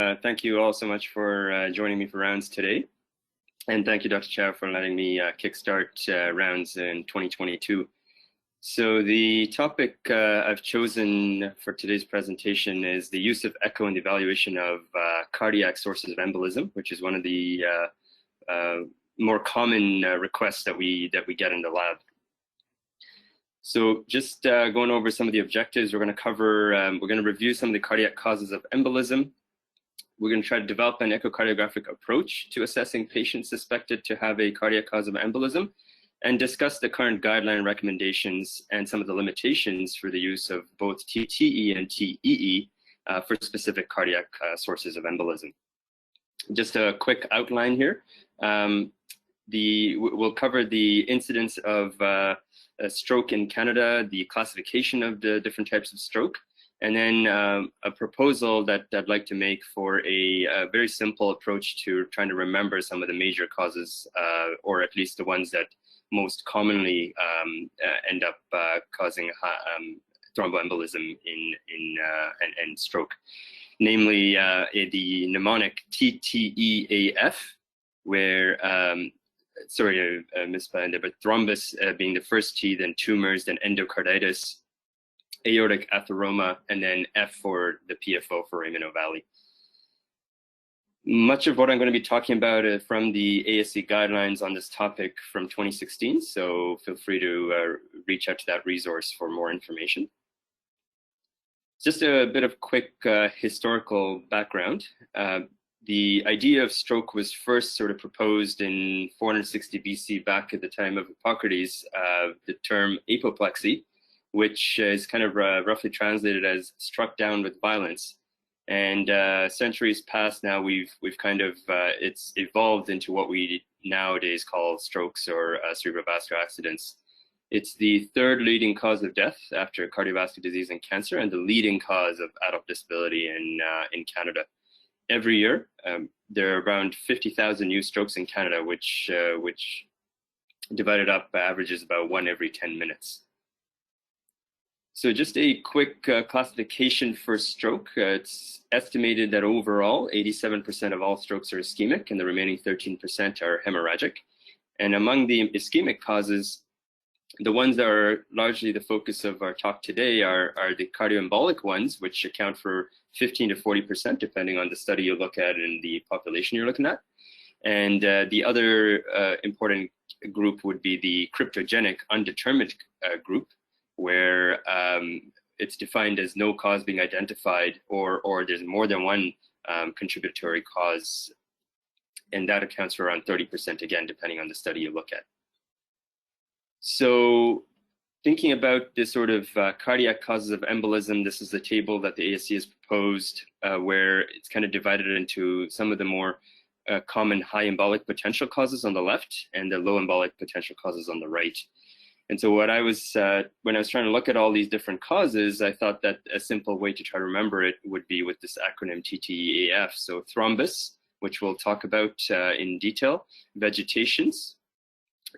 Thank you all so much for joining me for rounds today. And thank you, Dr. Chow, for letting me kickstart rounds in 2022. So the topic I've chosen for today's presentation is the use of echo in the evaluation of cardiac sources of embolism, which is one of the more common requests that we get in the lab. So just going over some of the objectives, we're going to cover, we're going to review some of the cardiac causes of embolism. We're going to try to develop an echocardiographic approach to assessing patients suspected to have a cardiac cause of embolism, and discuss the current guideline recommendations and some of the limitations for the use of both TTE and TEE for specific cardiac sources of embolism. Just a quick outline here. We'll cover the incidence of stroke in Canada, the classification of the different types of stroke, and then a proposal that I'd like to make for a very simple approach to trying to remember some of the major causes, or at least the ones that most commonly end up causing thromboembolism and stroke, namely the mnemonic TTEAF, where sorry, I misspelled there, but thrombus being the first T, then tumors, then endocarditis, aortic atheroma, and then F for the PFO for Raymond Valley. Much of what I'm going to be talking about from the ASC guidelines on this topic from 2016, so feel free to reach out to that resource for more information. Just a bit of quick historical background. The idea of stroke was first sort of proposed in 460 BC, back at the time of Hippocrates, the term apoplexy, which is kind of roughly translated as struck down with violence. And centuries past now, we've kind of, it's evolved into what we nowadays call strokes or cerebrovascular accidents. It's the third leading cause of death after cardiovascular disease and cancer, and the leading cause of adult disability in Canada. Every year, there are around 50,000 new strokes in Canada, which divided up averages about 1 every 10 minutes. So just a quick classification for stroke. It's estimated that overall, 87% of all strokes are ischemic, and the remaining 13% are hemorrhagic. And among the ischemic causes, the ones that are largely the focus of our talk today are the cardioembolic ones, which account for 15 to 40%, depending on the study you look at and the population you're looking at. And the other important group would be the cryptogenic undetermined group, where it's defined as no cause being identified, or there's more than one contributory cause, and that accounts for around 30%, again, depending on the study you look at. So thinking about this sort of cardiac causes of embolism, this is the table that the ASC has proposed, where it's kind of divided into some of the more common high embolic potential causes on the left and the low embolic potential causes on the right. And so what I was, when I was trying to look at all these different causes, I thought that a simple way to try to remember it would be with this acronym TTEAF. So thrombus, which we'll talk about in detail, vegetations,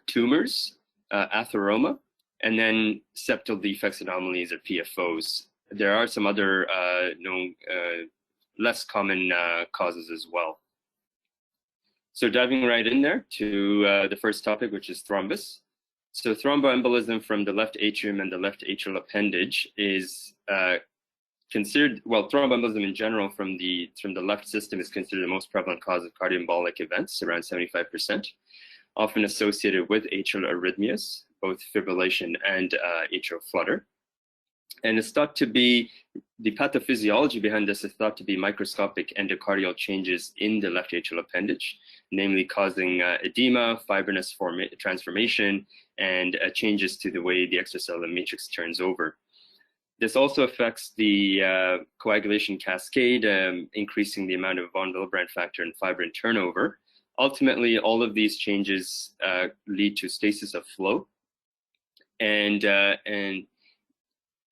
tumors, atheroma, and then septal defects anomalies, or PFOs. There are some other known, less common causes as well. So diving right in there to the first topic, which is thrombus. So thromboembolism from the left atrium and the left atrial appendage is considered, well, thromboembolism in general from the left system is considered the most prevalent cause of cardioembolic events, around 75%, often associated with atrial arrhythmias, both fibrillation and atrial flutter. And it's thought to be, the pathophysiology behind this is thought to be microscopic endocardial changes in the left atrial appendage, namely causing edema, fibrinous transformation, and changes to the way the extracellular matrix turns over. This also affects the coagulation cascade, increasing the amount of von Willebrand factor and fibrin turnover. Ultimately, all of these changes lead to stasis of flow, and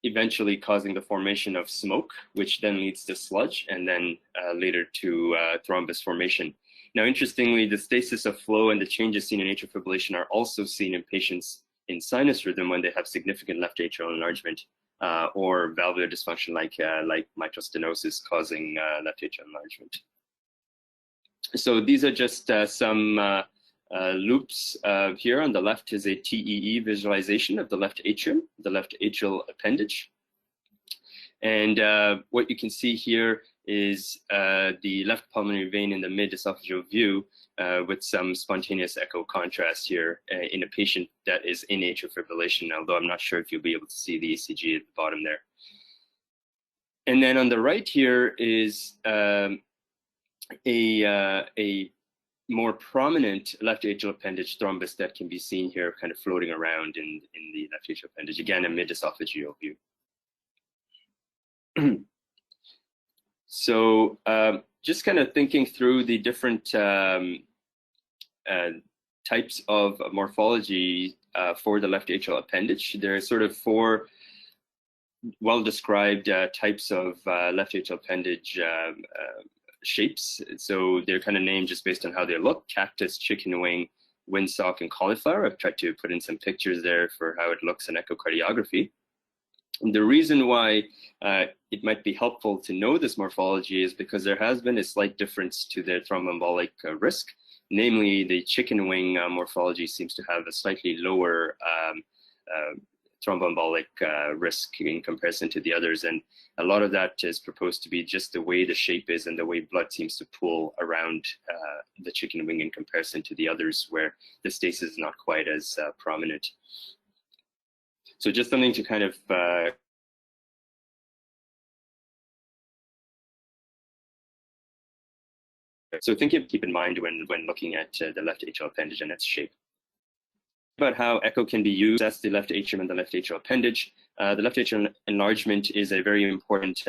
eventually causing the formation of smoke, which then leads to sludge, and then later to thrombus formation. Now, interestingly, the stasis of flow and the changes seen in atrial fibrillation are also seen in patients in sinus rhythm when they have significant left atrial enlargement or valvular dysfunction like mitral stenosis causing left atrial enlargement. So these are just some loops. Here on the left is a TEE visualization of the left atrium, the left atrial appendage. And what you can see here is the left pulmonary vein in the mid-esophageal view with some spontaneous echo contrast here in a patient that is in atrial fibrillation, although I'm not sure if you'll be able to see the ECG at the bottom there. And then on the right here is a more prominent left atrial appendage thrombus that can be seen here kind of floating around in the left atrial appendage, again, a mid-esophageal view. So just kind of thinking through the different types of morphology for the left atrial appendage. There are sort of four well-described types of left atrial appendage shapes. So they're kind of named just based on how they look: cactus, chicken wing, windsock, and cauliflower. I've tried to put in some pictures there for how it looks in echocardiography. And the reason why it might be helpful to know this morphology is because there has been a slight difference to their thromboembolic risk. Namely, the chicken wing morphology seems to have a slightly lower thromboembolic risk in comparison to the others. And a lot of that is proposed to be just the way the shape is and the way blood seems to pool around the chicken wing in comparison to the others, where the stasis is not quite as prominent. So just something to kind of keep in mind when looking at the left atrial appendage and its shape. About how echo can be used as the left atrium and the left atrial appendage. The left atrial enlargement is a very important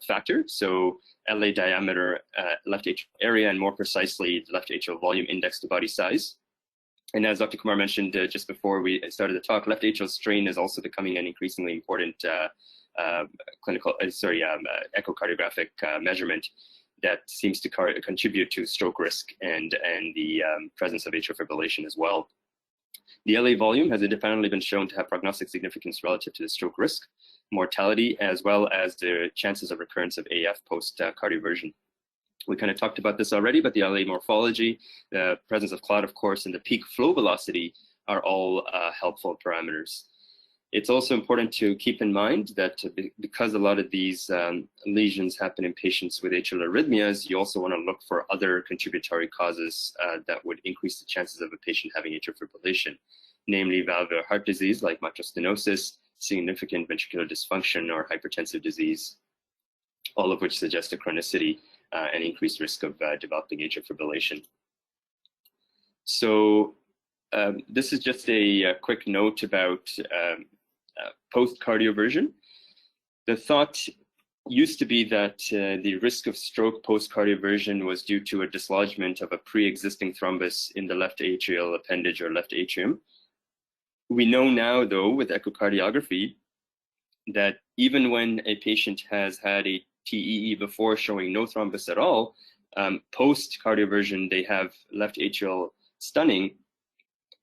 factor. So LA diameter, left atrial area, and more precisely, the left atrial volume index to body size. And as Dr. Kumar mentioned just before we started the talk, left atrial strain is also becoming an increasingly important echocardiographic measurement that seems to contribute to stroke risk and the presence of atrial fibrillation as well. The LA volume has independently been shown to have prognostic significance relative to the stroke risk, mortality, as well as the chances of recurrence of AF post-cardioversion. We kind of talked about this already, but the LA morphology, the presence of clot, of course, and the peak flow velocity are all helpful parameters. It's also important to keep in mind that because a lot of these lesions happen in patients with atrial arrhythmias, you also want to look for other contributory causes that would increase the chances of a patient having atrial fibrillation, namely valvular heart disease like mitral stenosis, significant ventricular dysfunction, or hypertensive disease, all of which suggest a chronicity and increased risk of developing atrial fibrillation. So this is just a quick note about post-cardioversion. The thought used to be that the risk of stroke post-cardioversion was due to a dislodgement of a pre-existing thrombus in the left atrial appendage or left atrium. We know now, though, with echocardiography, that even when a patient has had a TEE before showing no thrombus at all, post-cardioversion, they have left atrial stunning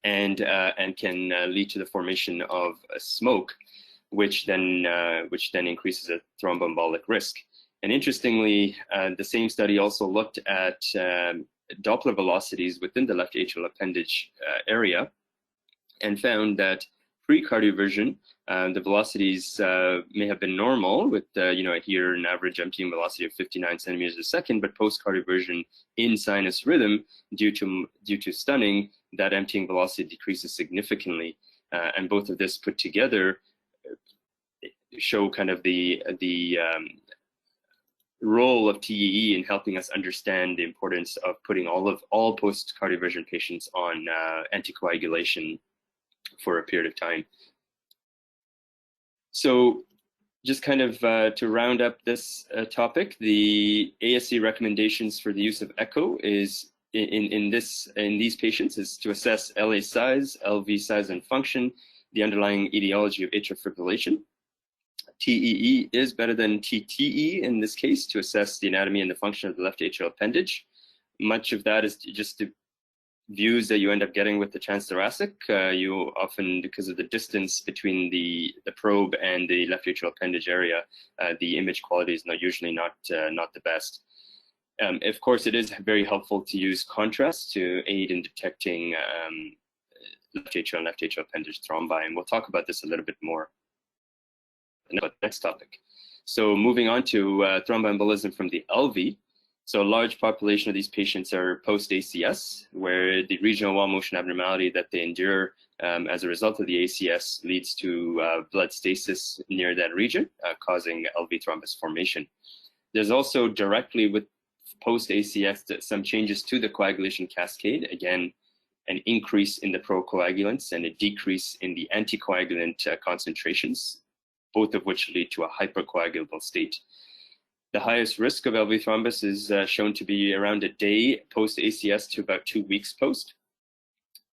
and can lead to the formation of smoke, which then increases the thromboembolic risk. And interestingly, the same study also looked at Doppler velocities within the left atrial appendage area and found that pre-cardioversion, the velocities may have been normal with, here an average emptying velocity of 59 centimeters a second, but post-cardioversion in sinus rhythm, due to stunning, that emptying velocity decreases significantly. And both of this put together show kind of the role of TEE in helping us understand the importance of putting all post-cardioversion patients on anticoagulation for a period of time. So just kind of to round up this topic, the ASC recommendations for the use of echo is in these patients is to assess LA size, LV size and function, the underlying etiology of atrial fibrillation. TEE is better than TTE in this case to assess the anatomy and the function of the left atrial appendage. Much of that is just to views that you end up getting with the transthoracic, you often, because of the distance between the probe and the left atrial appendage area, the image quality is usually not the best. Of course, it is very helpful to use contrast to aid in detecting left atrial and left atrial appendage thrombi, and we'll talk about this a little bit more in the next topic. So moving on to thromboembolism from the LV. So a large population of these patients are post-ACS, where the regional wall motion abnormality that they endure as a result of the ACS leads to blood stasis near that region, causing LV thrombus formation. There's also directly with post-ACS some changes to the coagulation cascade, again, an increase in the procoagulants and a decrease in the anticoagulant concentrations, both of which lead to a hypercoagulable state. The highest risk of LV thrombus is shown to be around a day post-ACS to about 2 weeks post,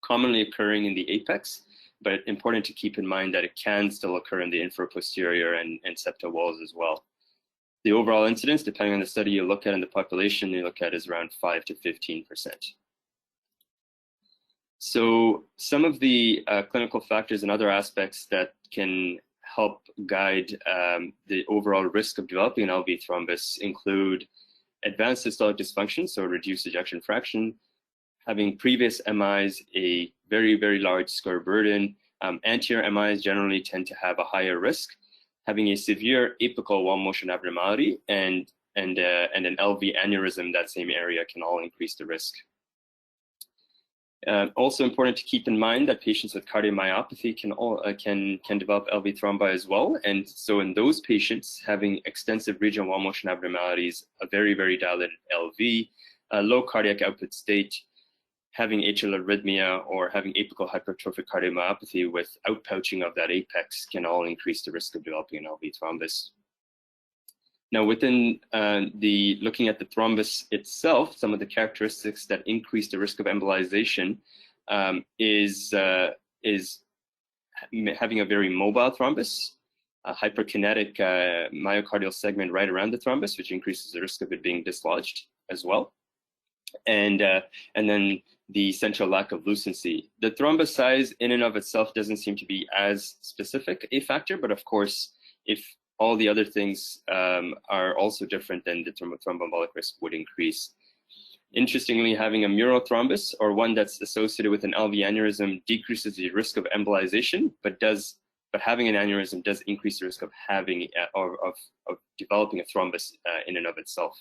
commonly occurring in the apex, but important to keep in mind that it can still occur in the infraposterior and septal walls as well. The overall incidence, depending on the study you look at in the population you look at, is around 5 to 15%. So some of the clinical factors and other aspects that can help guide the overall risk of developing an LV thrombus include advanced systolic dysfunction, so reduced ejection fraction, having previous MIs, a very, very large scar burden. Anterior MIs generally tend to have a higher risk. Having a severe apical wall motion abnormality and an LV aneurysm, that same area, can all increase the risk. Also important to keep in mind that patients with cardiomyopathy can develop LV thrombi as well. And so in those patients, having extensive regional wall motion abnormalities, a very, very dilated LV, a low cardiac output state, having atrial arrhythmia, or having apical hypertrophic cardiomyopathy with outpouching of that apex can all increase the risk of developing an LV thrombus. Now, within looking at the thrombus itself, some of the characteristics that increase the risk of embolization is having a very mobile thrombus, a hyperkinetic myocardial segment right around the thrombus, which increases the risk of it being dislodged as well, and then the central lack of lucency. The thrombus size in and of itself doesn't seem to be as specific a factor, but of course, if all the other things are also different, then the thromboembolic risk would increase. Interestingly, having a mural thrombus, or one that's associated with an LV aneurysm, decreases the risk of embolization, but having an aneurysm does increase the risk of having of developing a thrombus in and of itself.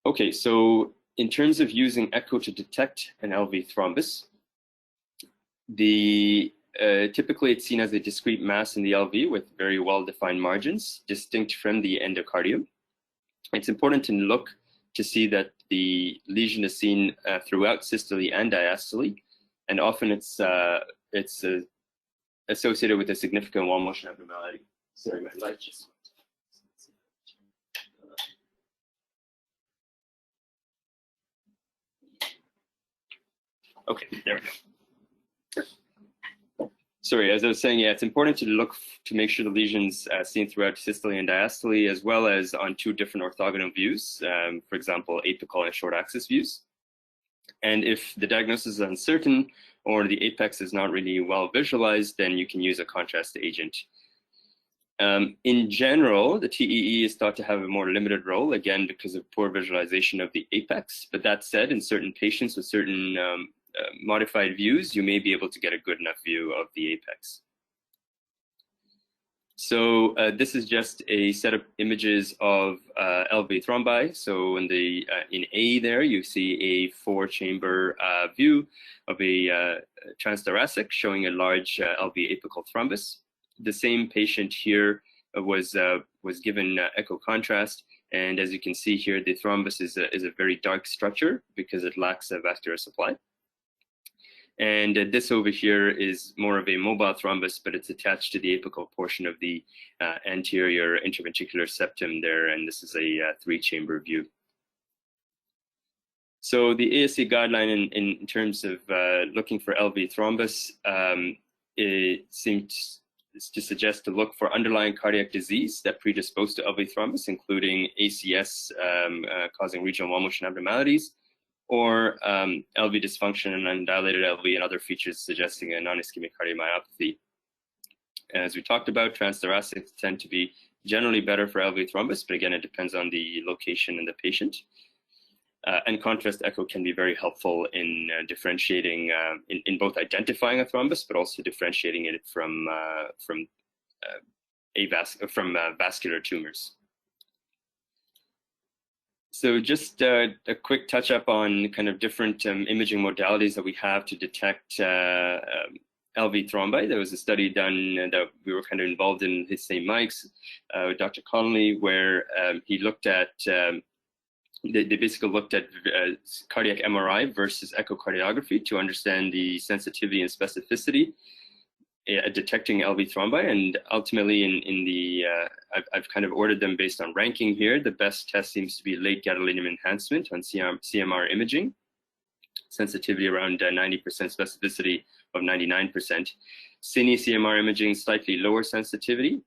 Okay, so in terms of using echo to detect an LV thrombus, typically it's seen as a discrete mass in the LV with very well-defined margins, distinct from the endocardium. It's important to look to see that the lesion is seen throughout systole and diastole, and often it's associated with a significant wall motion abnormality. Sorry, my light just went. Okay, there we go. Sorry, as I was saying, yeah, it's important to look to make sure the lesions seen throughout systole and diastole, as well as on 2 different orthogonal views, for example, apical and short axis views. And if the diagnosis is uncertain or the apex is not really well visualized, then you can use a contrast agent. In general, the TEE is thought to have a more limited role, again, because of poor visualization of the apex. But that said, in certain patients with certain modified views, you may be able to get a good enough view of the apex. So this is just a set of images of LV thrombi. So in A there, you see a 4-chamber view of a transthoracic showing a large LV apical thrombus. The same patient here was given echo contrast, and as you can see here, the thrombus is a very dark structure because it lacks a vascular supply. And this over here is more of a mobile thrombus, but it's attached to the apical portion of the anterior interventricular septum there, and this is a 3-chamber view. So the ASC guideline in terms of looking for LV thrombus, it seems to suggest to look for underlying cardiac disease that predispose to LV thrombus, including ACS causing regional wall motion abnormalities, or LV dysfunction and undilated LV and other features suggesting a non-ischemic cardiomyopathy. As we talked about, transthoracics tend to be generally better for LV thrombus, but again, it depends on the location and the patient. And contrast echo can be very helpful in differentiating, in both identifying a thrombus, but also differentiating it from vascular tumors. So just a quick touch up on kind of different imaging modalities that we have to detect LV thrombi. There was a study done that we were kind of involved in at St. Mike's with Dr. Connolly, where he looked at, they basically looked at cardiac MRI versus echocardiography to understand the sensitivity and specificity detecting LV thrombi. And ultimately in the, I've kind of ordered them based on ranking here. The best test seems to be late gadolinium enhancement on CMR imaging, sensitivity around 90%, specificity of 99%. Cine CMR imaging, slightly lower sensitivity,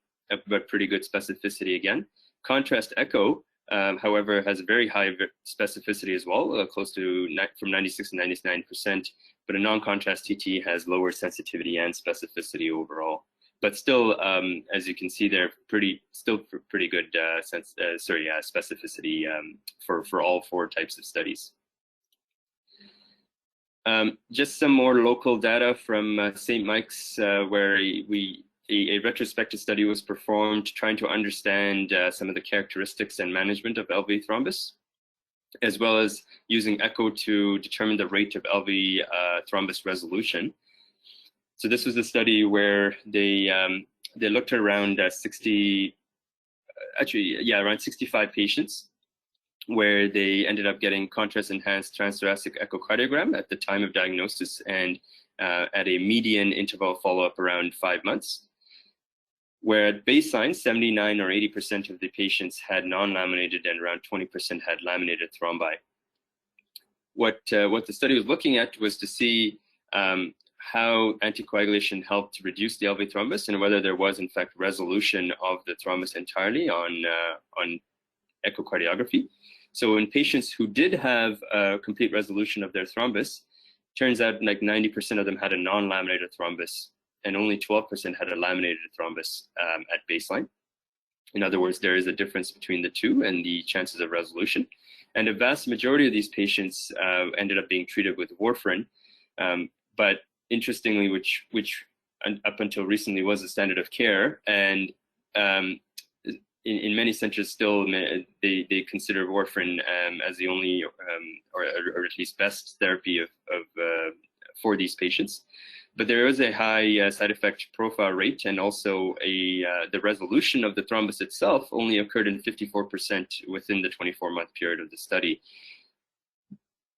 but pretty good specificity again. Contrast echo, however, has a very high specificity as well, close to from 96 to 99%, but a non-contrast TT has lower sensitivity and specificity overall. But still, as you can see there, still pretty good specificity for all 4 types of studies. Just some more local data from St. Mike's, where a retrospective study was performed trying to understand some of the characteristics and management of LV thrombus, as well as using echo to determine the rate of LV thrombus resolution. So this was a study where they looked at around around 65 patients, where they ended up getting contrast-enhanced transthoracic echocardiogram at the time of diagnosis and at a median interval follow-up around 5 months, where at baseline, 79 or 80% of the patients had non-laminated and around 20% had laminated thrombi. What the study was looking at was to see how anticoagulation helped to reduce the LV thrombus and whether there was in fact resolution of the thrombus entirely on echocardiography. So in patients who did have a complete resolution of their thrombus, turns out like 90% of them had a non-laminated thrombus and only 12% had a laminated thrombus at baseline. In other words, there is a difference between the two and the chances of resolution. And a vast majority of these patients ended up being treated with warfarin, but interestingly, which up until recently was the standard of care, and in many centers still they consider warfarin as the only or at least best therapy for these patients. But there is a high side effect profile rate, and also the resolution of the thrombus itself only occurred in 54% within the 24-month period of the study.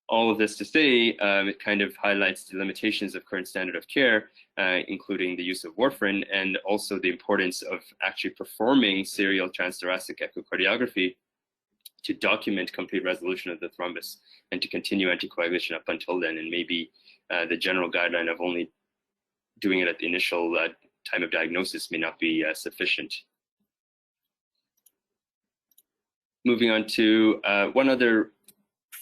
All of this to say, it kind of highlights the limitations of current standard of care, including the use of warfarin, and also the importance of actually performing serial transthoracic echocardiography to document complete resolution of the thrombus and to continue anticoagulation up until then. And maybe the general guideline of only doing it at the initial time of diagnosis may not be sufficient. Moving on to one other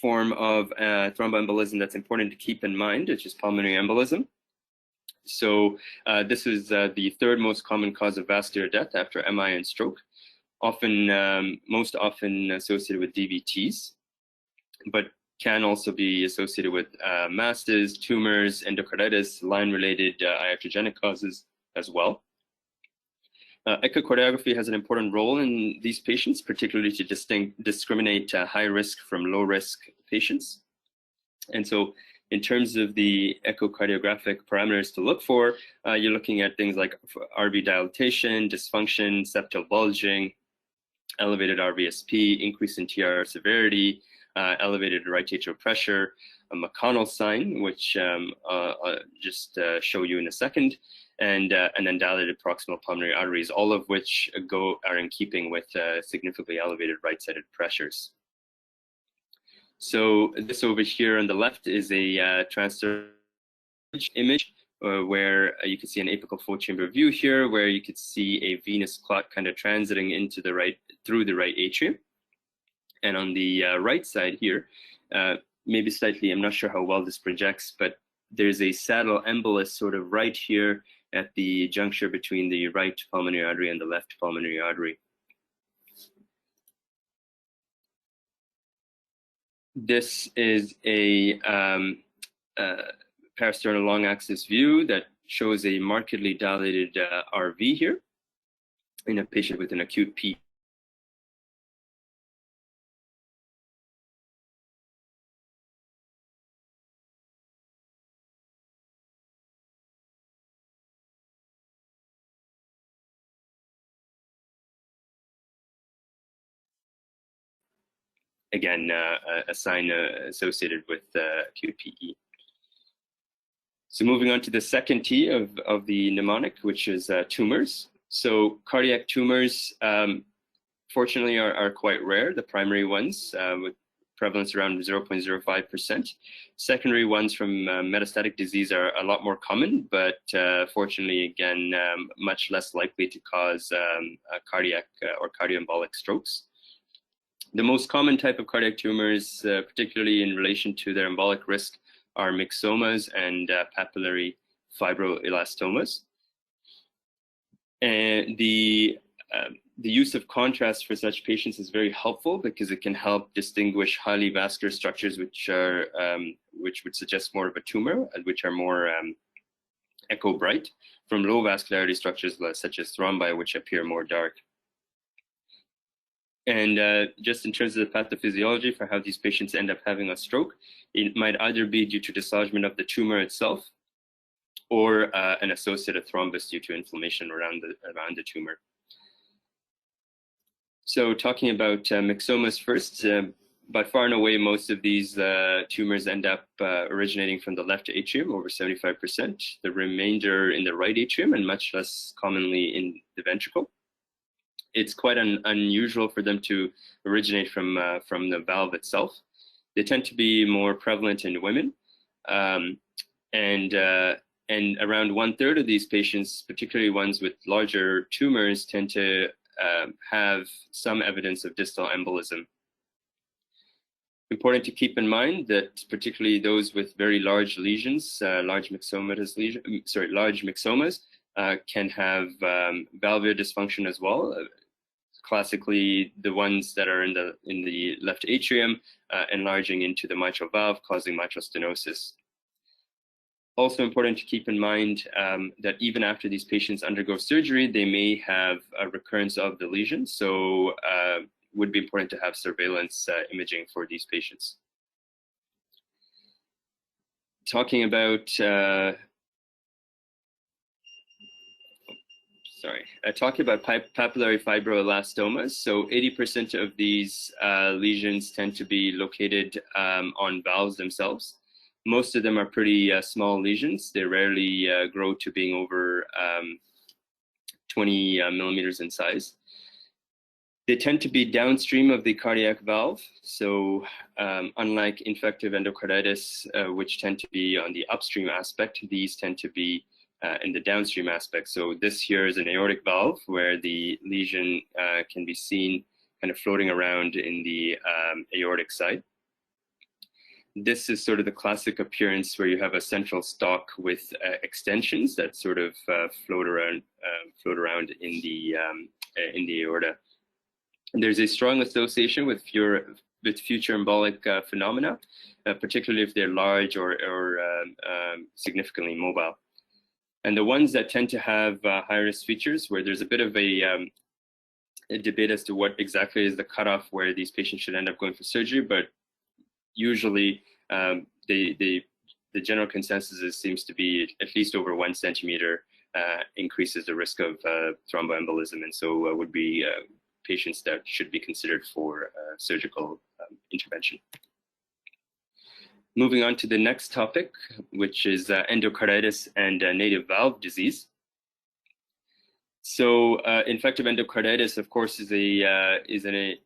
form of thromboembolism that's important to keep in mind, which is pulmonary embolism. So this is the third most common cause of vascular death after MI and stroke, most often associated with DVTs, but can also be associated with masses, tumors, endocarditis, line-related iatrogenic causes as well. Echocardiography has an important role in these patients, particularly to discriminate high risk from low risk patients. And so in terms of the echocardiographic parameters to look for, you're looking at things like RV dilatation, dysfunction, septal bulging, elevated RVSP, increase in TR severity, elevated right atrial pressure, a McConnell sign, which just show you in a second, and then dilated proximal pulmonary arteries, all of which are in keeping with significantly elevated right-sided pressures. So this over here on the left is a transfer image where you can see an apical fold chamber view here, where you could see a venous clot kind of transiting into the right, through the right atrium. And on the right side here, maybe slightly, I'm not sure how well this projects, but there's a saddle embolus sort of right here at the juncture between the right pulmonary artery and the left pulmonary artery. This is a parasternal long axis view that shows a markedly dilated RV here in a patient with an acute PE. Again, a sign associated with acute PE. So moving on to the second T of the mnemonic, which is tumors. So cardiac tumors, fortunately, are quite rare, the primary ones, with prevalence around 0.05%. Secondary ones from metastatic disease are a lot more common, but fortunately, again, much less likely to cause cardiac or cardioembolic strokes. The most common type of cardiac tumors, particularly in relation to their embolic risk, are myxomas and papillary fibroelastomas. And the use of contrast for such patients is very helpful because it can help distinguish highly vascular structures which would suggest more of a tumor and which are more echo bright from low vascularity structures such as thrombi, which appear more dark. And just in terms of the pathophysiology for how these patients end up having a stroke, it might either be due to dislodgement of the tumor itself or an associated thrombus due to inflammation around the tumor. So talking about myxomas first, by far and away, most of these tumors end up originating from the left atrium, over 75%, the remainder in the right atrium, and much less commonly in the ventricle. It's quite unusual for them to originate from the valve itself. They tend to be more prevalent in women, and around 1/3 of these patients, particularly ones with larger tumors, tend to have some evidence of distal embolism. Important to keep in mind that particularly those with very large lesions, large myxomas can have valvular dysfunction as well. Classically, the ones that are in the left atrium enlarging into the mitral valve, causing mitral stenosis. Also important to keep in mind that even after these patients undergo surgery, they may have a recurrence of the lesion. So would be important to have surveillance imaging for these patients. Talking about papillary fibroelastomas. So 80% of these lesions tend to be located on valves themselves. Most of them are pretty small lesions. They rarely grow to being over 20 millimeters in size. They tend to be downstream of the cardiac valve. So unlike infective endocarditis, which tend to be on the upstream aspect, these tend to be in the downstream aspect. So this here is an aortic valve where the lesion can be seen kind of floating around in the aortic side. This is sort of the classic appearance where you have a central stalk with extensions that sort of float around in the aorta. And there's a strong association with future embolic phenomena, particularly if they're large or significantly mobile. And the ones that tend to have high-risk features, where there's a bit of a debate as to what exactly is the cutoff where these patients should end up going for surgery, but usually the general consensus seems to be at least over 1 centimeter increases the risk of thromboembolism, and so would be patients that should be considered for surgical intervention. Moving on to the next topic, which is endocarditis and native valve disease. So infective endocarditis, of course, is a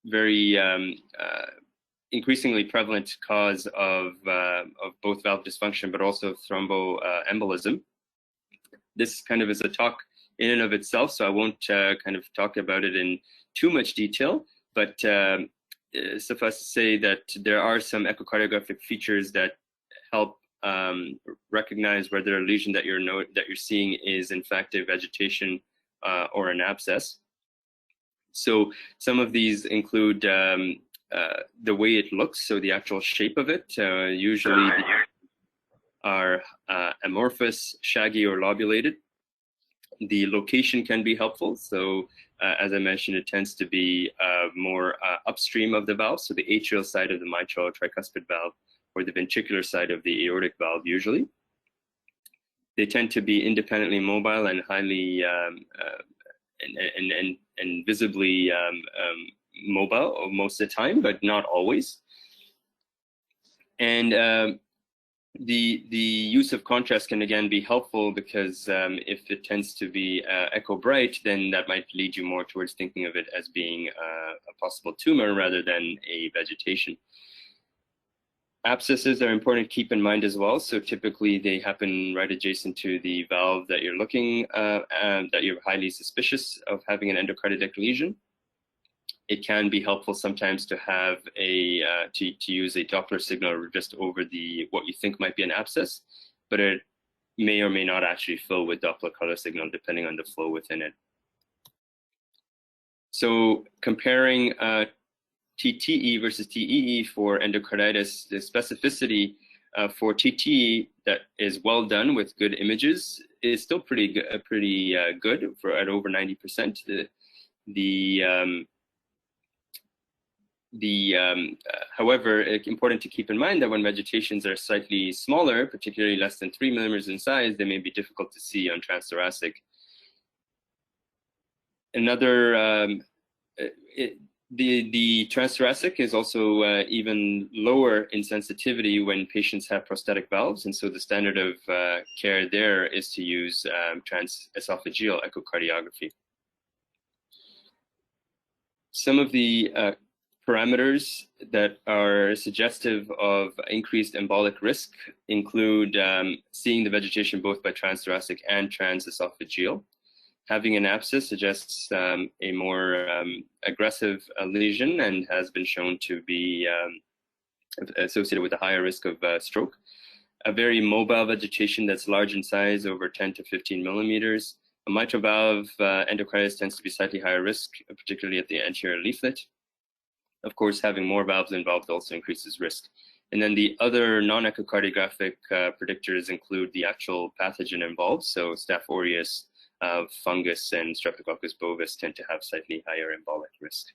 very increasingly prevalent cause of both valve dysfunction, but also thromboembolism. This kind of is a talk in and of itself, so I won't kind of talk about it in too much detail, but suffice to say that there are some echocardiographic features that help recognize whether a lesion that you're seeing is in fact a vegetation or an abscess. So some of these include the way it looks, so the actual shape of it. Usually are amorphous, shaggy, or lobulated. The location can be helpful. So as I mentioned, it tends to be more upstream of the valve, so the atrial side of the mitral tricuspid valve, or the ventricular side of the aortic valve usually. They tend to be independently mobile and highly and visibly mobile most of the time, but not always. And the use of contrast can again be helpful, because if it tends to be echo bright, then that might lead you more towards thinking of it as being a possible tumor rather than a vegetation. Abscesses are important to keep in mind as well. So typically they happen right adjacent to the valve that you're looking that you're highly suspicious of having an endocarditic lesion. It can be helpful sometimes to have to use a Doppler signal just over what you think might be an abscess, but it may or may not actually fill with Doppler color signal depending on the flow within it. So comparing TTE versus TEE for endocarditis, the specificity for TTE that is well done with good images is still pretty good for at over 90%. However, it's important to keep in mind that when vegetations are slightly smaller, particularly less than 3 millimeters in size, they may be difficult to see on transthoracic. Another the transthoracic is also even lower in sensitivity when patients have prosthetic valves, and so the standard of care there is to use transesophageal echocardiography. Some of the parameters that are suggestive of increased embolic risk include seeing the vegetation both by transthoracic and transesophageal. Having an abscess suggests a more aggressive lesion and has been shown to be associated with a higher risk of stroke. A very mobile vegetation that's large in size, over 10 to 15 millimeters. A mitral valve endocarditis tends to be slightly higher risk, particularly at the anterior leaflet. Of course, having more valves involved also increases risk. And then the other non-echocardiographic predictors include the actual pathogen involved. So Staph aureus, fungus, and Streptococcus bovis tend to have slightly higher embolic risk.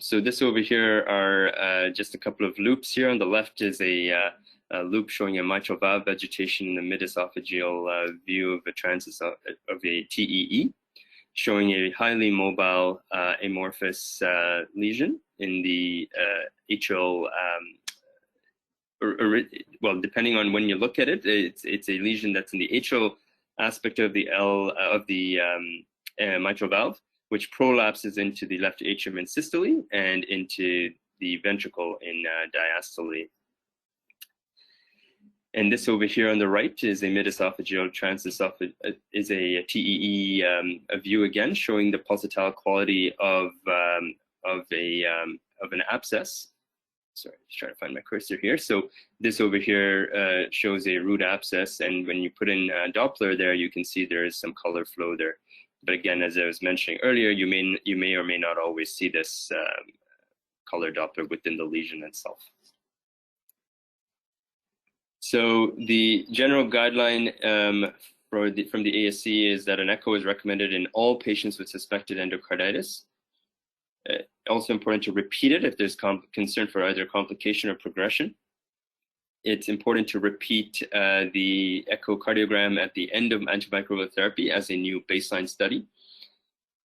So this over here are just a couple of loops here. On the left is a loop showing a mitral valve vegetation in the mid-esophageal view of a TEE, showing a highly mobile amorphous lesion in the atrial, well, depending on when you look at it, it's a lesion that's in the atrial aspect of the mitral valve, which prolapses into the left atrium in systole and into the ventricle in diastole. And this over here on the right is a mid-esophageal is a TEE a view again, showing the pulsatile quality of an abscess. Sorry, just trying to find my cursor here. So this over here shows a root abscess, and when you put in Doppler there, you can see there is some color flow there. But again, as I was mentioning earlier, you may or may not always see this color Doppler within the lesion itself. So the general guideline from the ASC is that an echo is recommended in all patients with suspected endocarditis. Also important to repeat it if there's concern for either complication or progression. It's important to repeat the echocardiogram at the end of antimicrobial therapy as a new baseline study.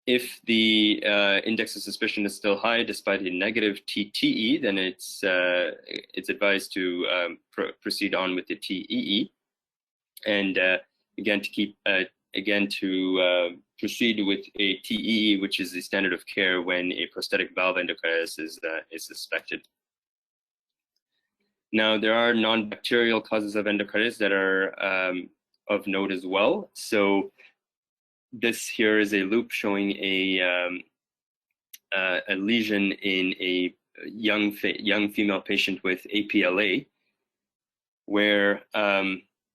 If the index of suspicion is still high despite a negative TTE, then it's advised to proceed on with the TEE, and again to proceed with a TEE, which is the standard of care when a prosthetic valve endocarditis is suspected. Now, there are non-bacterial causes of endocarditis that are of note as well. So this here is a loop showing a a lesion in a young female patient with APLA, where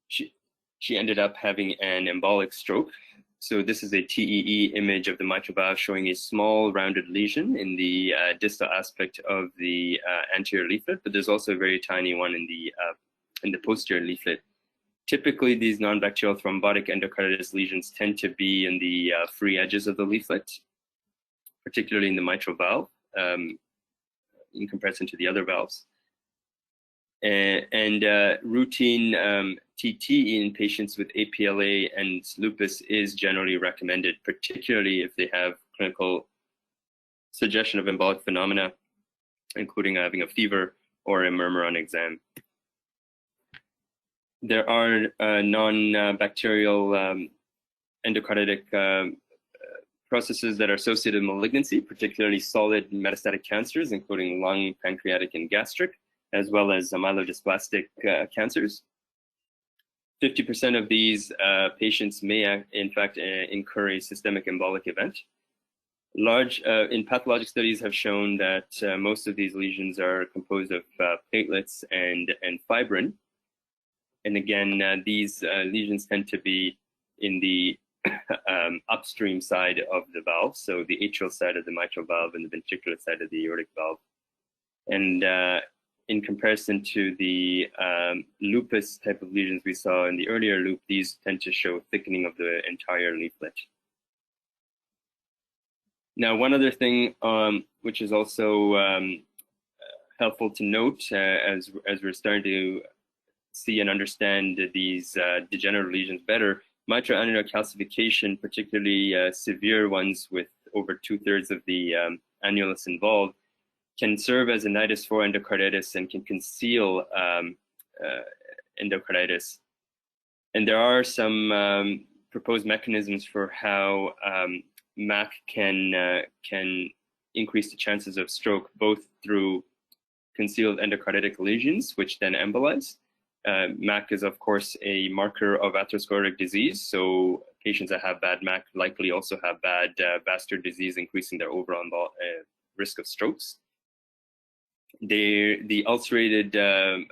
she ended up having an embolic stroke. So this is a TEE image of the mitral valve showing a small rounded lesion in the distal aspect of the anterior leaflet, but there's also a very tiny one in the posterior leaflet. Typically, these non-bacterial thrombotic endocarditis lesions tend to be in the free edges of the leaflet, particularly in the mitral valve, in comparison to the other valves. And routine TT in patients with APLA and lupus is generally recommended, particularly if they have clinical suggestion of embolic phenomena, including having a fever or a murmur on exam. There are non-bacterial endocarditic processes that are associated with malignancy, particularly solid metastatic cancers, including lung, pancreatic, and gastric, as well as myelodysplastic cancers. 50% of these patients may, in fact, incur a systemic embolic event. In pathologic studies have shown that most of these lesions are composed of platelets and fibrin. And again, these lesions tend to be in the upstream side of the valve, so the atrial side of the mitral valve and the ventricular side of the aortic valve. And in comparison to the lupus type of lesions we saw in the earlier loop, these tend to show thickening of the entire leaflet. Now, one other thing which is also helpful to note as we're starting to see and understand these degenerative lesions better, mitral annular calcification, particularly severe ones with over 2/3 of the annulus involved, can serve as a nidus for endocarditis and can conceal endocarditis. And there are some proposed mechanisms for how MAC can increase the chances of stroke, both through concealed endocarditic lesions, which then embolize. MAC is, of course, a marker of atherosclerotic disease, so patients that have bad MAC likely also have bad vascular disease, increasing their overall risk of strokes. The ulcerated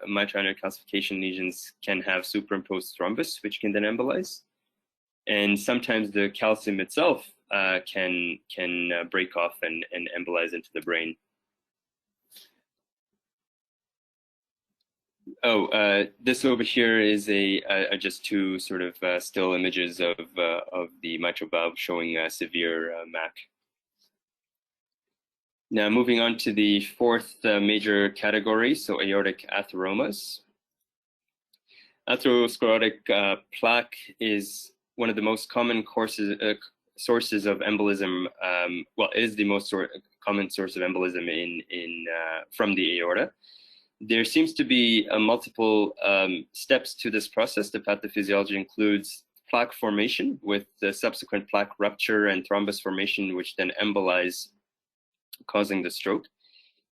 mitral annular calcification lesions can have superimposed thrombus, which can then embolize. And sometimes the calcium itself can break off and embolize into the brain. This over here is just two sort of still images of the mitral valve showing severe MAC. Now, moving on to the fourth major category, so aortic atheromas. Atherosclerotic plaque is one of the most common sources of embolism. Well, it is the most common source of embolism from the aorta. There seems to be multiple steps to this process. The pathophysiology includes plaque formation with the subsequent plaque rupture and thrombus formation, which then embolize, causing the stroke.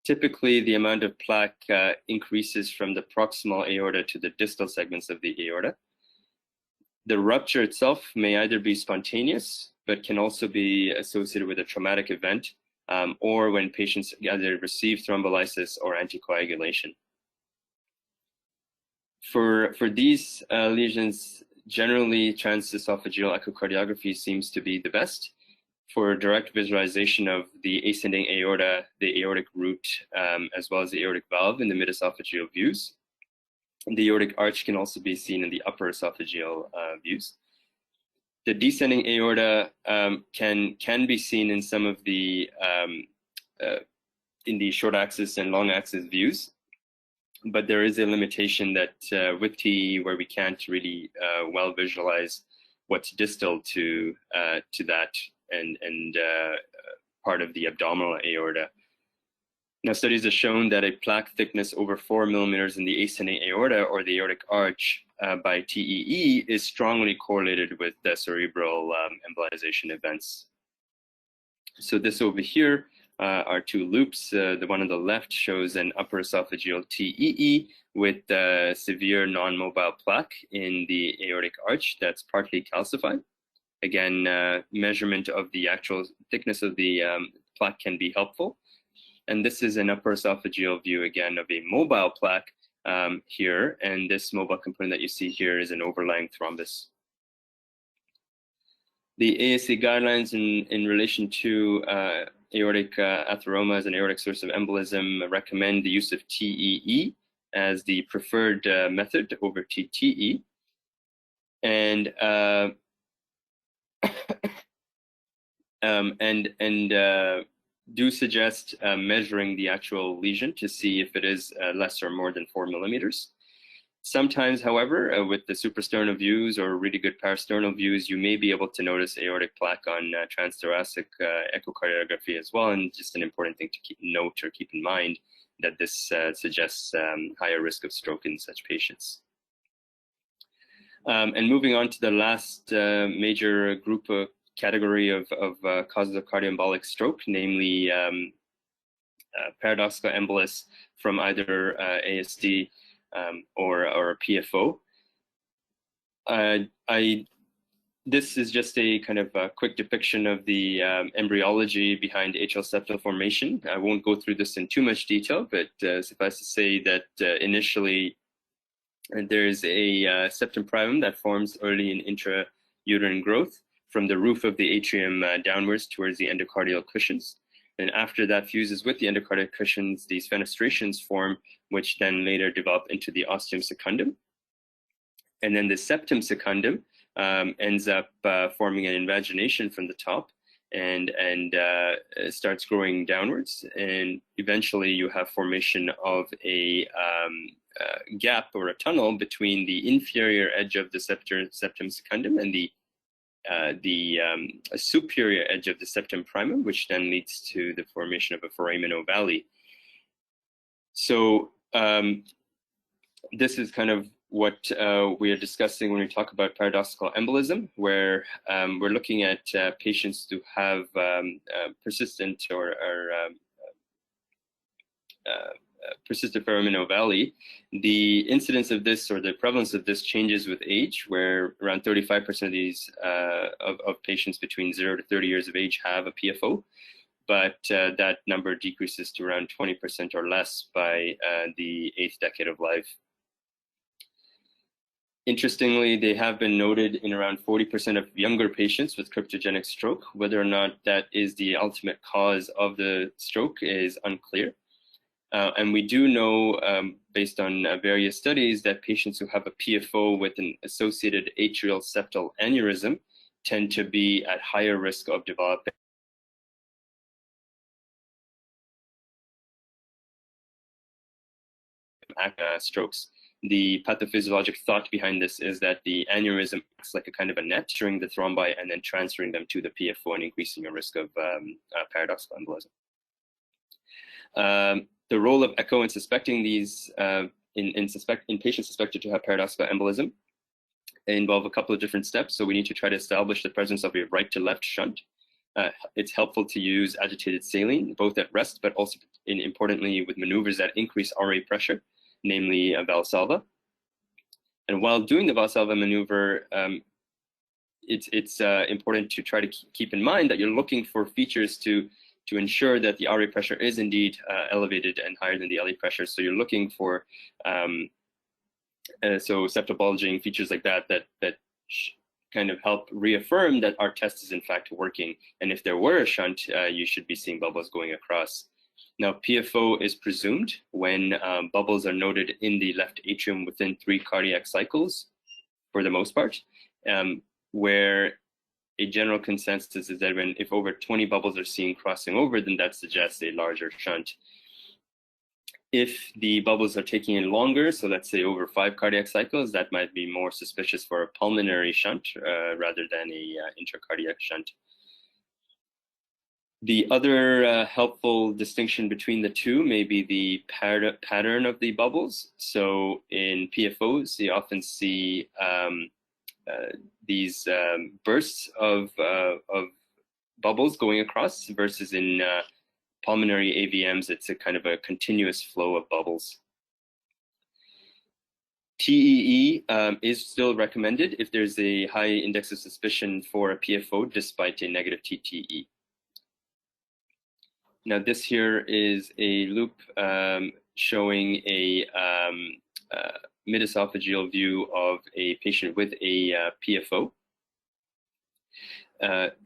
Typically, the amount of plaque increases from the proximal aorta to the distal segments of the aorta. The rupture itself may either be spontaneous, but can also be associated with a traumatic event, or when patients either receive thrombolysis or anticoagulation. For these lesions, generally transesophageal echocardiography seems to be the best for direct visualization of the ascending aorta, the aortic root, as well as the aortic valve in the mid-esophageal views. And the aortic arch can also be seen in the upper esophageal views. The descending aorta can be seen in some of the in the short axis and long axis views, but there is a limitation that with TE where we can't really well visualize what's distal to that and part of the abdominal aorta. Now, studies have shown that a plaque thickness over 4 millimeters in the ascending aorta or the aortic arch by TEE is strongly correlated with the cerebral embolization events. So this over here are two loops. The one on the left shows an upper esophageal TEE with severe non-mobile plaque in the aortic arch that's partly calcified. Again, measurement of the actual thickness of the plaque can be helpful. And this is an upper esophageal view again of a mobile plaque here. And this mobile component that you see here is an overlying thrombus. The ASC guidelines in relation to aortic atheroma as an aortic source of embolism recommend the use of TEE as the preferred method over TTE. And do suggest measuring the actual lesion to see if it is less or more than 4 millimeters. Sometimes, however, with the suprasternal views or really good parasternal views, you may be able to notice aortic plaque on transthoracic echocardiography as well. And just an important thing to note or keep in mind that this suggests higher risk of stroke in such patients. And moving on to the last major group category of causes of cardioembolic stroke, namely paradoxical embolus from either ASD or PFO. This is just a kind of a quick depiction of the embryology behind atrial septal formation. I won't go through this in too much detail, but suffice to say that initially there's a septum primum that forms early in intrauterine growth from the roof of the atrium downwards towards the endocardial cushions. And after that fuses with the endocardial cushions, these fenestrations form, which then later develop into the ostium secundum. And then the septum secundum ends up forming an invagination from the top and starts growing downwards. And eventually you have formation of a gap or a tunnel between the inferior edge of the septum secundum and the superior edge of the septum primum, which then leads to the formation of a foramen ovale. So this is kind of what we are discussing when we talk about paradoxical embolism, where we're looking at patients who have persistent or persistent foramen ovale. The incidence of this or the prevalence of this changes with age, where around 35% of these of patients between 0 to 30 years of age have a PFO, but that number decreases to around 20% or less by the 8th decade of life. Interestingly, they have been noted in around 40% of younger patients with cryptogenic stroke. Whether or not that is the ultimate cause of the stroke is unclear. And we do know, based on various studies, that patients who have a PFO with an associated atrial septal aneurysm tend to be at higher risk of developing strokes. The pathophysiologic thought behind this is that the aneurysm acts like a kind of a net, ensuring the thrombi and then transferring them to the PFO and increasing your risk of paradoxical embolism. The role of echo in suspecting these, in patients suspected to have paradoxical embolism involve a couple of different steps. So we need to try to establish the presence of a right to left shunt. It's helpful to use agitated saline, both at rest, but also importantly with maneuvers that increase RA pressure, namely Valsalva. And while doing the Valsalva maneuver, it's important to try to keep in mind that you're looking for features to ensure that the RA pressure is indeed elevated and higher than the LA pressure. So you're looking for so septal bulging, features like that kind of help reaffirm that our test is in fact working. And if there were a shunt, you should be seeing bubbles going across. Now, PFO is presumed when bubbles are noted in the left atrium within 3 cardiac cycles, for the most part, where a general consensus is that if over 20 bubbles are seen crossing over, then that suggests a larger shunt. If the bubbles are taking in longer, so let's say over 5 cardiac cycles, that might be more suspicious for a pulmonary shunt rather than a intracardiac shunt. The other helpful distinction between the two may be the pattern of the bubbles. So in PFOs, you often see these bursts of bubbles going across, versus in pulmonary AVMs, it's a kind of a continuous flow of bubbles. TEE is still recommended if there's a high index of suspicion for a PFO despite a negative TTE. Now this here is a loop showing a mid-esophageal view of a patient with a PFO.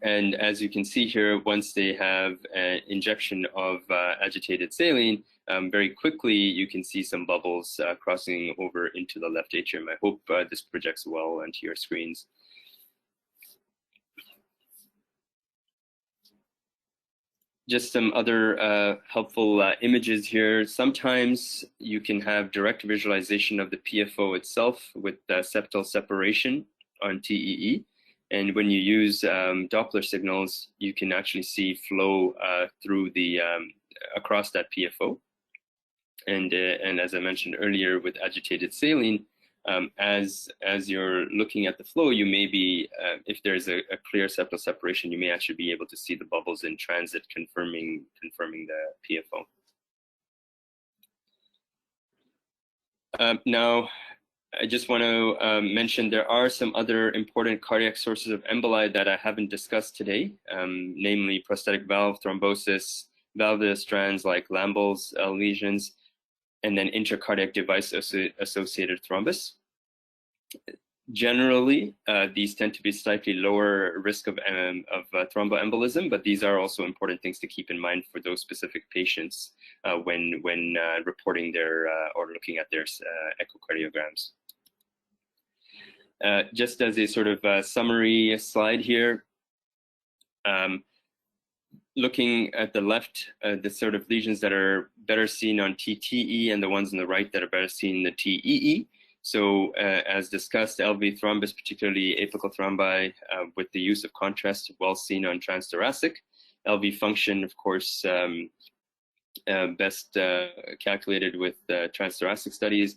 And as you can see here, once they have an injection of agitated saline, very quickly you can see some bubbles crossing over into the left atrium. I hope this projects well onto your screens. Just some other helpful images here. Sometimes you can have direct visualization of the PFO itself with septal separation on TEE. And when you use Doppler signals, you can actually see flow through the across that PFO. And as I mentioned earlier, with agitated saline, as you're looking at the flow, you may be, if there's a clear septal separation, you may actually be able to see the bubbles in transit, confirming the PFO. Now, I just want to mention there are some other important cardiac sources of emboli that I haven't discussed today, namely prosthetic valve thrombosis, valvular strands like Lamboll's lesions, and then intracardiac device associated thrombus. Generally, these tend to be slightly lower risk of thromboembolism, but these are also important things to keep in mind for those specific patients when reporting their or looking at their echocardiograms. Just as a sort of summary slide here, looking at the left, the sort of lesions that are better seen on TTE and the ones on the right that are better seen in the TEE. So as discussed, LV thrombus, particularly apical thrombi with the use of contrast, well seen on transthoracic. LV function, of course, best calculated with transthoracic studies.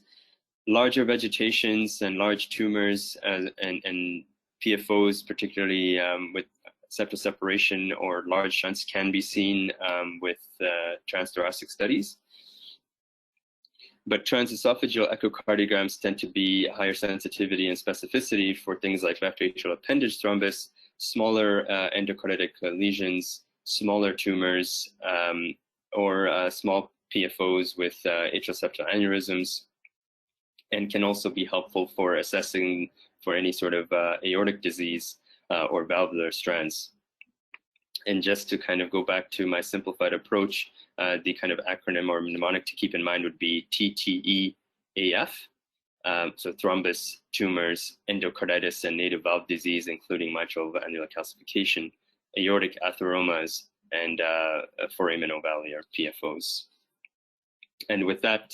Larger vegetations and large tumors and PFOs, particularly with septal separation or large shunts, can be seen with transthoracic studies. But transesophageal echocardiograms tend to be higher sensitivity and specificity for things like left atrial appendage thrombus, smaller endocarditic lesions, smaller tumors, or small PFOs with atrial septal aneurysms, and can also be helpful for assessing for any sort of aortic disease or valvular strands. And just to kind of go back to my simplified approach, the kind of acronym or mnemonic to keep in mind would be TTE-AF. So thrombus, tumors, endocarditis, and native valve disease, including mitral annular calcification, aortic atheromas, and foramen ovale or PFOs. And with that,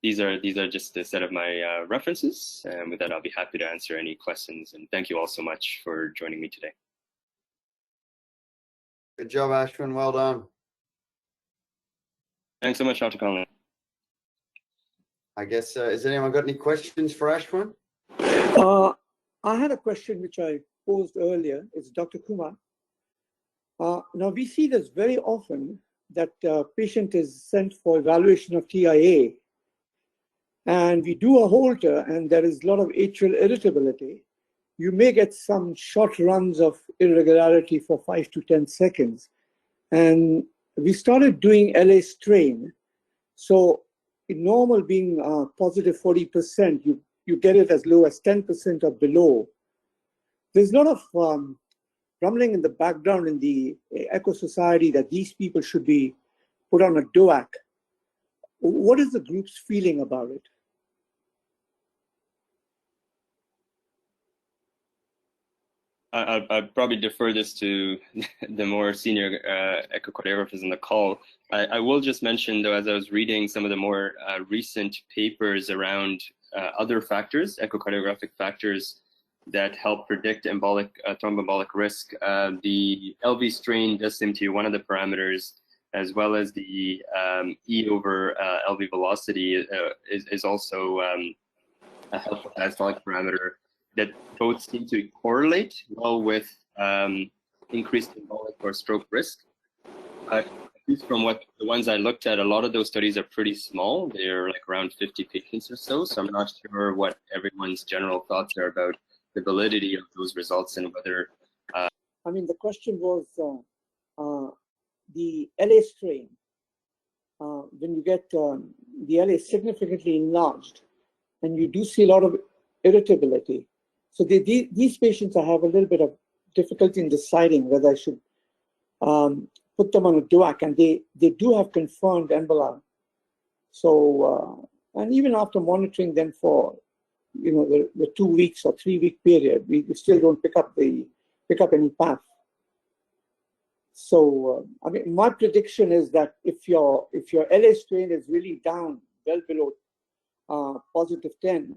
these are just a set of my references. And with that, I'll be happy to answer any questions. And thank you all so much for joining me today. Good job, Ashwin. Well done. Thanks so much, Dr. Conlon. I guess, has anyone got any questions for Ashwin? I had a question which I posed earlier. It's Dr. Kumar. Now, we see this very often that patient is sent for evaluation of TIA, and we do a Holter, and there is a lot of atrial irritability. You may get some short runs of irregularity for 5 to 10 seconds. And we started doing LA strain. So in normal being positive 40%, you get it as low as 10% or below. There's a lot of rumbling in the background in the Echo Society that these people should be put on a DOAC. What is the group's feeling about it? I'd probably defer this to the more senior echocardiographers in the call. I will just mention, though, as I was reading some of the more recent papers around other factors, echocardiographic factors that help predict embolic thromboembolic risk, the LV strain does seem to be one of the parameters, as well as the E over LV velocity is also a helpful diastolic parameter that both seem to correlate well with increased embolic or stroke risk. At least from what the ones I looked at, a lot of those studies are pretty small. They're like around 50 patients or so. So I'm not sure what everyone's general thoughts are about the validity of those results and whether. I mean, the question was, the LA strain, when you get the LA significantly enlarged, and you do see a lot of irritability. So these patients, I have a little bit of difficulty in deciding whether I should put them on a DOAC, and they do have confirmed emboli. So, and even after monitoring them for, you know, the 2 weeks or 3 week period, we still don't pick up any path. So, I mean, my prediction is that if your LA strain is really down well below positive 10,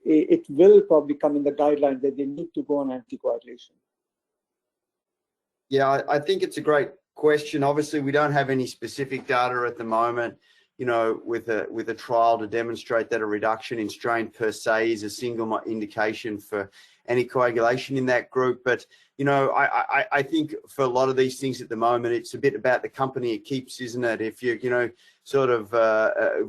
it will probably come in the guideline that they need to go on anticoagulation. Yeah, I think it's a great question. Obviously, we don't have any specific data at the moment, you know, with a trial to demonstrate that a reduction in strain per se is a single indication for anticoagulation in that group. But, you know, I think for a lot of these things at the moment, it's a bit about the company it keeps, isn't it? If you're, you know, sort of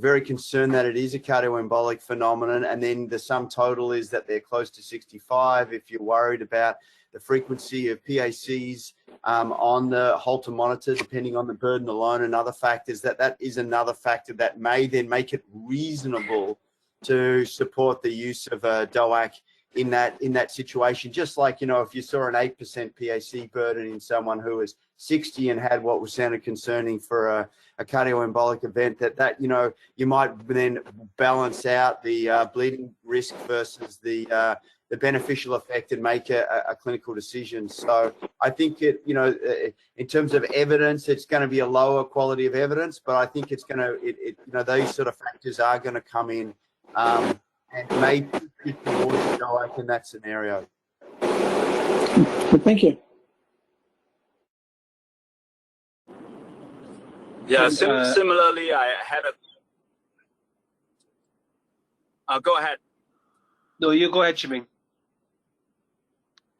very concerned that it is a cardioembolic phenomenon, and then the sum total is that they're close to 65, if you're worried about the frequency of PACs on the Holter monitor, depending on the burden alone and other factors, that is another factor that may then make it reasonable to support the use of a DOAC in that situation. Just like, you know, if you saw an 8% PAC burden in someone who was 60 and had what was sounded concerning for a cardioembolic event, that you know, you might then balance out the bleeding risk versus the beneficial effect and make a clinical decision. So I think it, you know, in terms of evidence, it's going to be a lower quality of evidence, but I think it's going to, you know, those sort of factors are going to come in and may fit towards the DOAC in that scenario. Thank you. Yeah, similarly, I had a. Go ahead. No, you go ahead, Chiming.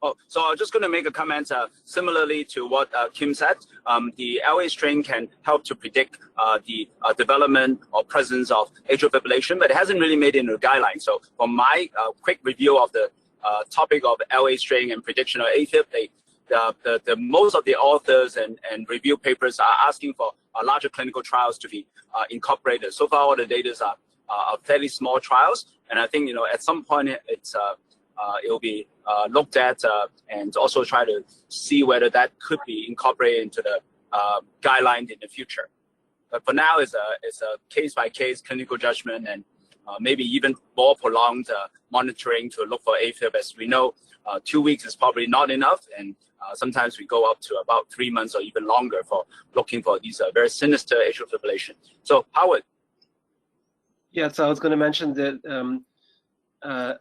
Oh, so I'm just going to make a comment similarly to what Kim said. The LA strain can help to predict the development or presence of atrial fibrillation, but it hasn't really made it into a guideline. So for my quick review of the topic of LA strain and prediction of AFib, the most of the authors and review papers are asking for larger clinical trials to be incorporated. So far, all the data are fairly small trials, and I think, you know, at some point it'll be looked at and also try to see whether that could be incorporated into the guideline in the future. But for now, it's a case-by-case clinical judgment, and maybe even more prolonged monitoring to look for AFib. As we know, 2 weeks is probably not enough, and sometimes we go up to about 3 months or even longer for looking for these very sinister atrial fibrillation. So, Howard. Yeah, so I was going to mention that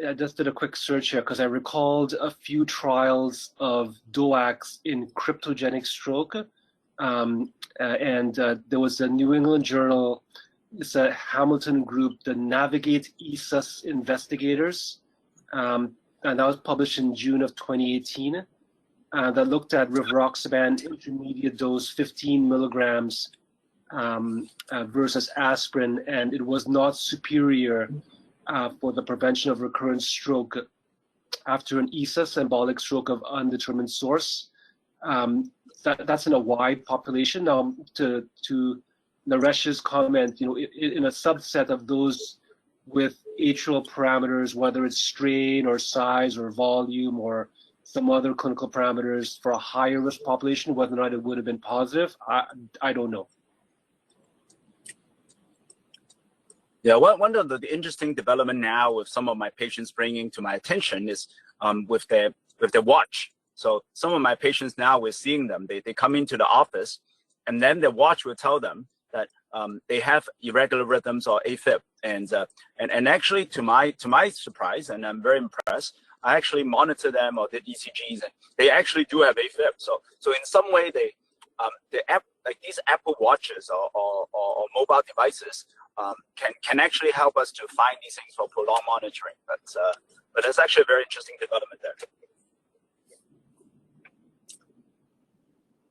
I just did a quick search here because I recalled a few trials of DOACs in cryptogenic stroke. And there was a New England Journal, it's a Hamilton group, the Navigate ESUS investigators. And that was published in June of 2018. That looked at rivaroxaban intermediate dose 15 milligrams versus aspirin, and it was not superior for the prevention of recurrent stroke after an ESUS, embolic stroke of undetermined source. That's in a wide population. To Naresh's comment, you know, in a subset of those with atrial parameters, whether it's strain or size or volume or some other clinical parameters for a higher risk population, whether or not it would have been positive, I don't know. Yeah, one of the interesting development now with some of my patients bringing to my attention is with their watch. So some of my patients now, we're seeing them, they come into the office, and then their watch will tell them that they have irregular rhythms or AFib. And actually, to my surprise, and I'm very impressed, I actually monitor them or did ECGs, and they actually do have AFib. So in some way, like these Apple watches or mobile devices can actually help us to find these things for prolonged monitoring. But it's actually a very interesting development there.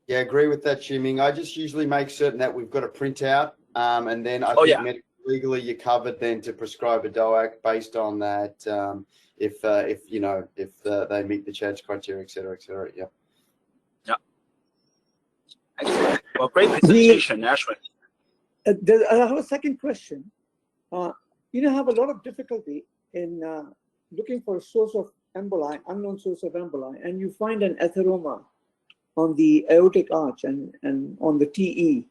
Yeah, agree with that, Chiming. I just usually make certain that we've got a printout, and then I think legally you're covered then to prescribe a DOAC based on that, if they meet the charge criteria, et cetera, et cetera. Yeah. Yeah. Excellent. Well, great presentation, Ashwin. I have a second question. You have a lot of difficulty in looking for a source of emboli, unknown source of emboli, and you find an atheroma on the aortic arch and on the TE.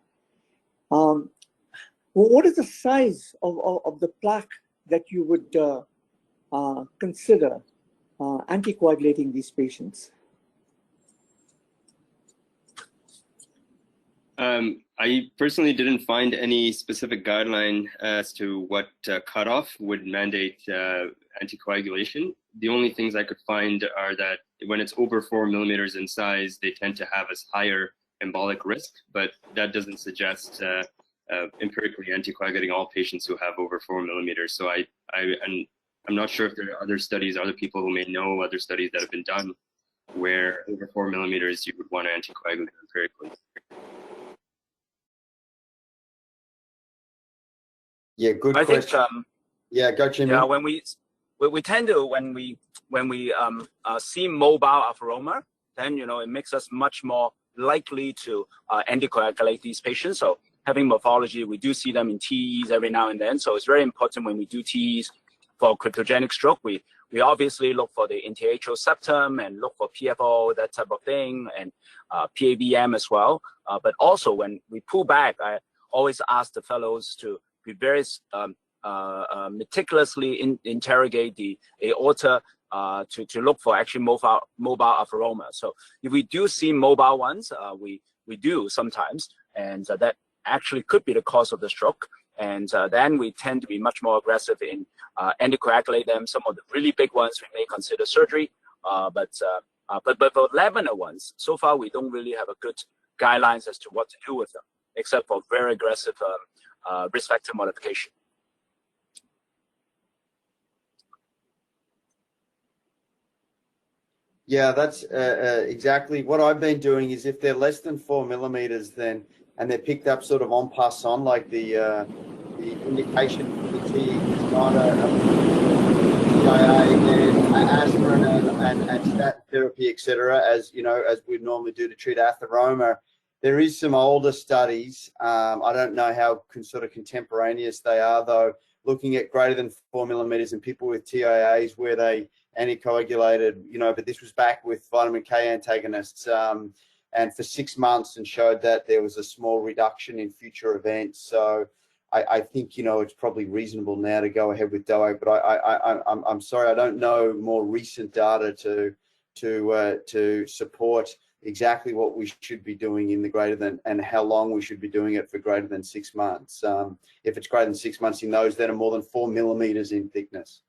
What is the size of the plaque that you would consider anticoagulating these patients? I personally didn't find any specific guideline as to what cutoff would mandate anticoagulation. The only things I could find are that when it's over 4 millimeters in size, they tend to have a higher embolic risk, but that doesn't suggest empirically anticoagulating all patients who have over 4 millimeters. So I'm not sure if there are other studies, other people who may know other studies that have been done where over 4 millimeters you would want to anticoagulate empirically. Yeah, good question. Yeah, go Jimmy. Yeah, when we tend to when we see mobile atheroma, then it makes us much more likely to anticoagulate these patients. So having morphology, we do see them in TEs every now and then. So it's very important when we do TEs for cryptogenic stroke. We obviously look for the interatrial septum and look for PFO, that type of thing, and PAVM as well. But also when we pull back, I always ask the fellows to be very meticulously interrogate the aorta to look for actually mobile atheroma. So if we do see mobile ones, we do sometimes, and that actually could be the cause of the stroke. And then we tend to be much more aggressive in anticoagulate them. Some of the really big ones we may consider surgery, but for laminar ones, so far we don't really have a good guidelines as to what to do with them, except for very aggressive risk factor modification. Yeah, that's exactly what I've been doing. Is if they're less than 4 millimeters, then and they're picked up sort of en passant, like the indication for the TE is not a TIA, aspirin and statin therapy, etc. As as we normally do to treat atheroma. There is some older studies. I don't know how sort of contemporaneous they are, though, looking at greater than 4 millimeters in people with TIAs where they anticoagulated, but this was back with vitamin K antagonists and for 6 months, and showed that there was a small reduction in future events. So I think, it's probably reasonable now to go ahead with DOAC, but I'm sorry, I don't know more recent data to support exactly what we should be doing in the greater than, and how long we should be doing it for greater than 6 months. If it's greater than 6 months in those that are more than 4 millimeters in thickness.